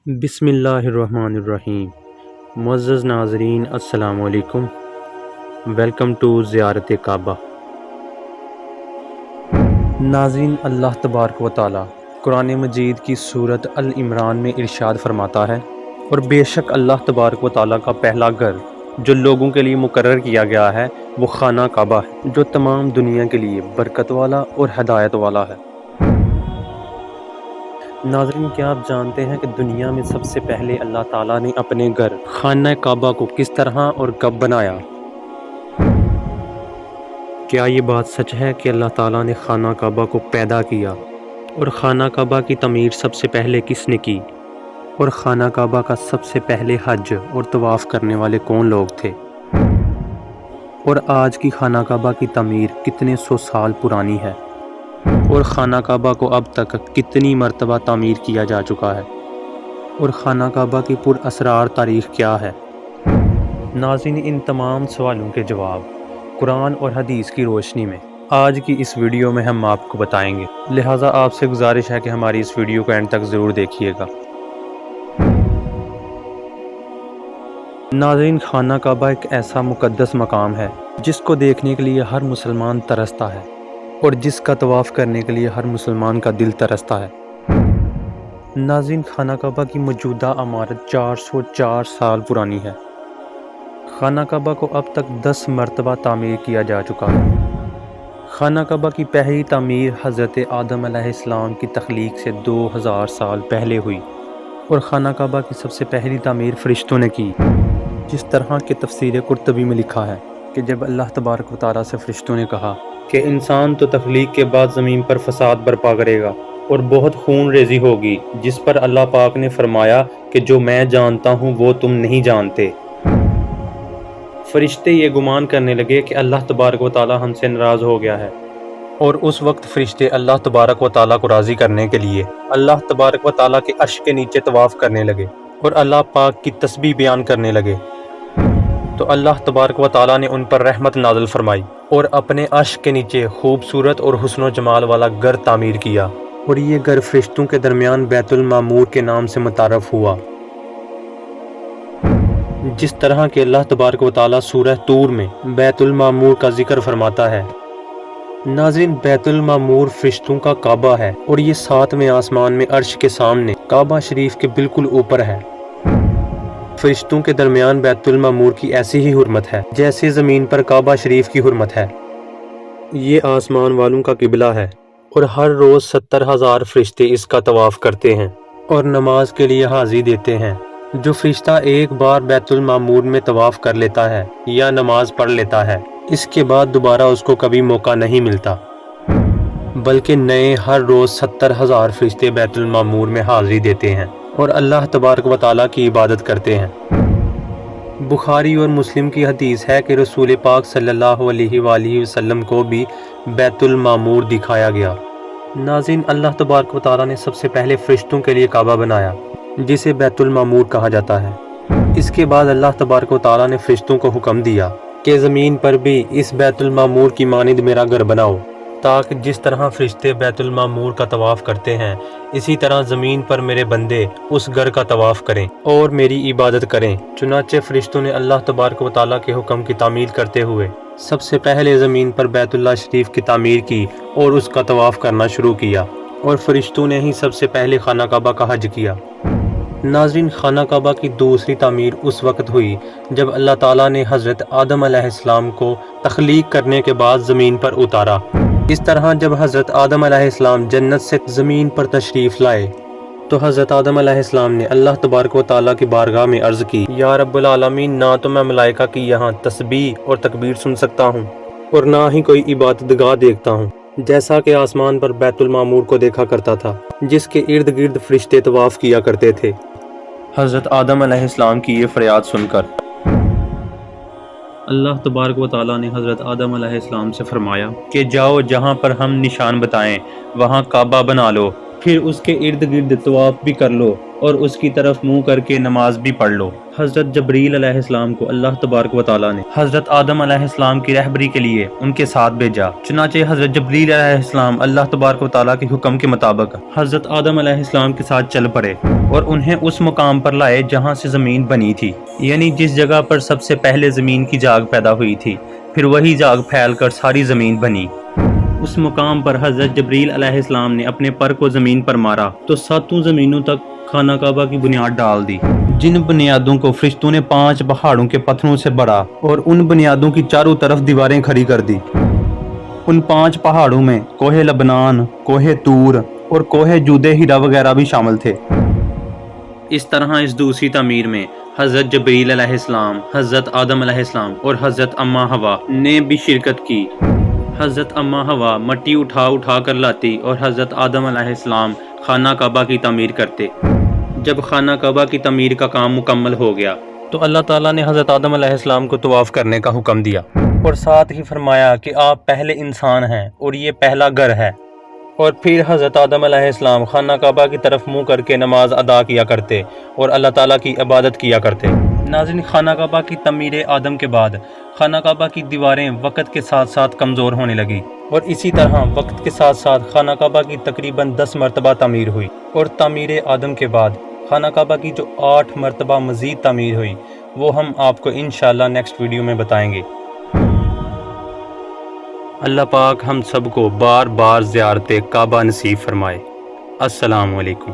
بسم اللہ الرحمن الرحیم۔ معزز ناظرین السلام علیکم، ویلکم ٹو زیارت کعبہ۔ ناظرین، اللہ تبارک و تعالی قرآن مجید کی سورت العمران میں ارشاد فرماتا ہے، اور بے شک اللہ تبارک و تعالی کا پہلا گھر جو لوگوں کے لیے مقرر کیا گیا ہے وہ خانہ کعبہ ہے، جو تمام دنیا کے لیے برکت والا اور ہدایت والا ہے۔ ناظرین، کیا آپ جانتے ہیں کہ دنیا میں سب سے پہلے اللہ تعالیٰ نے اپنے گھر خانہ کعبہ کو کس طرح اور کب بنایا؟ کیا یہ بات سچ ہے کہ اللہ تعالیٰ نے خانہ کعبہ کو پیدا کیا؟ اور خانہ کعبہ کی تعمیر سب سے پہلے کس نے کی؟ اور خانہ کعبہ کا سب سے پہلے حج اور طواف کرنے والے کون لوگ تھے؟ اور آج کی خانہ کعبہ کی تعمیر کتنے سو سال پرانی ہے؟ اور خانہ کعبہ کو اب تک کتنی مرتبہ تعمیر کیا جا چکا ہے؟ اور خانہ کعبہ کی پر اسرار تاریخ کیا ہے؟ ناظرین، ان تمام سوالوں کے جواب قرآن اور حدیث کی روشنی میں آج کی اس ویڈیو میں ہم آپ کو بتائیں گے، لہٰذا آپ سے گزارش ہے کہ ہماری اس ویڈیو کو اینڈ تک ضرور دیکھیے گا۔ ناظرین، خانہ کعبہ ایک ایسا مقدس مقام ہے جس کو دیکھنے کے لیے ہر مسلمان ترستا ہے، اور جس کا طواف کرنے کے لیے ہر مسلمان کا دل ترستا ہے۔ ناظرین، خانہ کعبہ کی موجودہ عمارت 404 سال پرانی ہے۔ خانہ کعبہ کو اب تک 10 مرتبہ تعمیر کیا جا چکا ہے۔ خانہ کعبہ کی پہلی تعمیر حضرت آدم علیہ السلام کی تخلیق سے 2000 سال پہلے ہوئی، اور خانہ کعبہ کی سب سے پہلی تعمیر فرشتوں نے کی، جس طرح کہ تفسیر قرطبی میں لکھا ہے کہ جب اللہ تبارک و تعالیٰ سے فرشتوں نے کہا کہ انسان تو تخلیق کے بعد زمین پر فساد برپا کرے گا اور بہت خون ریزی ہوگی، جس پر اللہ پاک نے فرمایا کہ جو میں جانتا ہوں وہ تم نہیں جانتے۔ فرشتے یہ گمان کرنے لگے کہ اللہ تبارک و تعالیٰ ہم سے ناراض ہو گیا ہے، اور اس وقت فرشتے اللہ تبارک و تعالیٰ کو راضی کرنے کے لیے اللہ تبارک و تعالیٰ کے عرش کے نیچے طواف کرنے لگے اور اللہ پاک کی تسبیح بیان کرنے لگے، تو اللہ تبارک و تعالیٰ نے ان پر رحمت نازل فرمائی اور اپنے عرش کے نیچے خوبصورت اور حسن و جمال والا گھر تعمیر کیا، اور یہ گھر فرشتوں کے درمیان بیت المعمور کے نام سے متعارف ہوا، جس طرح کہ اللہ تبارک و تعالیٰ سورہ طور میں بیت المعمور کا ذکر فرماتا ہے۔ ناظرین، بیت المعمور فرشتوں کا کعبہ ہے، اور یہ 7ویں آسمان میں عرش کے سامنے کعبہ شریف کے بالکل اوپر ہے۔ فرشتوں کے درمیان بیت المعمور کی ایسی ہی حرمت ہے جیسے زمین پر کعبہ شریف کی حرمت ہے۔ یہ آسمان والوں کا قبلہ ہے، اور ہر روز 70,000 فرشتے اس کا طواف کرتے ہیں اور نماز کے لیے حاضری دیتے ہیں۔ جو فرشتہ ایک بار بیت المعمور میں طواف کر لیتا ہے یا نماز پڑھ لیتا ہے، اس کے بعد دوبارہ اس کو کبھی موقع نہیں ملتا، بلکہ نئے ہر روز 70,000 فرشتے بیت المعمور میں حاضری دیتے ہیں اور اللہ تبارک و تعالیٰ کی عبادت کرتے ہیں۔ بخاری اور مسلم کی حدیث ہے کہ رسول پاک صلی اللہ علیہ وآلہ وسلم کو بھی بیت المعمور دکھایا گیا۔ ناظرین، اللہ تبارک و تعالیٰ نے سب سے پہلے فرشتوں کے لیے کعبہ بنایا، جسے بیت المعمور کہا جاتا ہے۔ اس کے بعد اللہ تبارک و تعالیٰ نے فرشتوں کو حکم دیا کہ زمین پر بھی اس بیت المعمور کی مانند میرا گھر بناؤ، تاکہ جس طرح فرشتے بیت المعمور کا طواف کرتے ہیں، اسی طرح زمین پر میرے بندے اس گھر کا طواف کریں اور میری عبادت کریں۔ چنانچہ فرشتوں نے اللہ تبارک و تعالیٰ کے حکم کی تعمیل کرتے ہوئے سب سے پہلے زمین پر بیت اللہ شریف کی تعمیر کی اور اس کا طواف کرنا شروع کیا، اور فرشتوں نے ہی سب سے پہلے خانہ کعبہ کا حج کیا۔ ناظرین، خانہ کعبہ کی دوسری تعمیر اس وقت ہوئی جب اللہ تعالیٰ نے حضرت آدم علیہ السلام کو تخلیق کرنے کے بعد زمین پر اتارا۔ اس طرح جب حضرت آدم علیہ السلام جنت سے زمین پر تشریف لائے تو حضرت آدم علیہ السلام نے اللہ تبارک و تعالیٰ کی بارگاہ میں عرض کی، یا رب العالمین، نہ تو میں ملائکہ کی یہاں تسبیح اور تکبیر سن سکتا ہوں، اور نہ ہی کوئی عبادت گاہ دیکھتا ہوں، جیسا کہ آسمان پر بیت المعمور کو دیکھا کرتا تھا، جس کے ارد گرد فرشتے طواف کیا کرتے تھے۔ حضرت آدم علیہ السلام کی یہ فریاد سن کر اللہ تبارک و تعالیٰ نے حضرت آدم علیہ السلام سے فرمایا کہ جاؤ، جہاں پر ہم نشان بتائیں وہاں کعبہ بنا لو، پھر اس کے ارد گرد طواف بھی کر لو اور اس کی طرف منہ کر کے نماز بھی پڑھ لو۔ حضرت جبریل علیہ السلام کو اللہ تبارک و تعالیٰ نے حضرت آدم علیہ السلام کی رہبری کے لیے ان کے ساتھ بھیجا۔ چنانچہ حضرت جبریل علیہ السلام اللہ تبارک و تعالیٰ کے حکم کے مطابق حضرت آدم علیہ السلام کے ساتھ چل پڑے اور انہیں اس مقام پر لائے جہاں سے زمین بنی تھی، یعنی جس جگہ پر سب سے پہلے زمین کی جاگ پیدا ہوئی تھی، پھر وہی جاگ پھیل کر ساری زمین بنی۔ اس مقام پر حضرت جبریل علیہ السلام نے اپنے پر کو زمین پر مارا تو 7 زمینوں تک خانہ کعبہ کی بنیاد ڈال دی، جن بنیادوں کو فرشتوں نے 5 پہاڑوں کے پتھروں سے بھرا اور ان بنیادوں کی چاروں طرف دیواریں کھڑی کر دی۔ ان 5 پہاڑوں میں کوہ لبنان، کوہ طور اور کوہ جودِ ہیرا وغیرہ بھی شامل تھے۔ اس طرح اس دوسری تعمیر میں حضرت جبریل علیہ السلام، حضرت آدم علیہ السلام اور حضرت اماں حوا نے بھی شرکت کی۔ حضرت اماں حوا مٹی اٹھا کر لاتی اور حضرت آدم علیہ السلام خانہ کعبہ کی تعمیر کرتے۔ جب خانہ کعبہ کی تعمیر کا کام مکمل ہو گیا تو اللہ تعالیٰ نے حضرت آدم علیہ السلام کو طواف کرنے کا حکم دیا اور ساتھ ہی فرمایا کہ آپ پہلے انسان ہیں اور یہ پہلا گھر ہے۔ اور پھر حضرت آدم علیہ السلام خانہ کعبہ کی طرف منہ کر کے نماز ادا کیا کرتے اور اللہ تعالیٰ کی عبادت کیا کرتے۔ ناظرین، خانہ کعبہ کی تعمیر آدم کے بعد خانہ کعبہ کی دیواریں وقت کے ساتھ ساتھ کمزور ہونے لگی اور اسی طرح وقت کے ساتھ ساتھ خانہ کعبہ کی تقریباً 10 مرتبہ تعمیر ہوئی، اور تعمیر آدم کے بعد خانہ کعبہ کی جو 8 مرتبہ مزید تعمیر ہوئی وہ ہم آپ کو انشاءاللہ نیکسٹ ویڈیو میں بتائیں گے۔ اللہ پاک ہم سب کو بار بار زیارت کعبہ نصیب فرمائے۔ السلام علیکم۔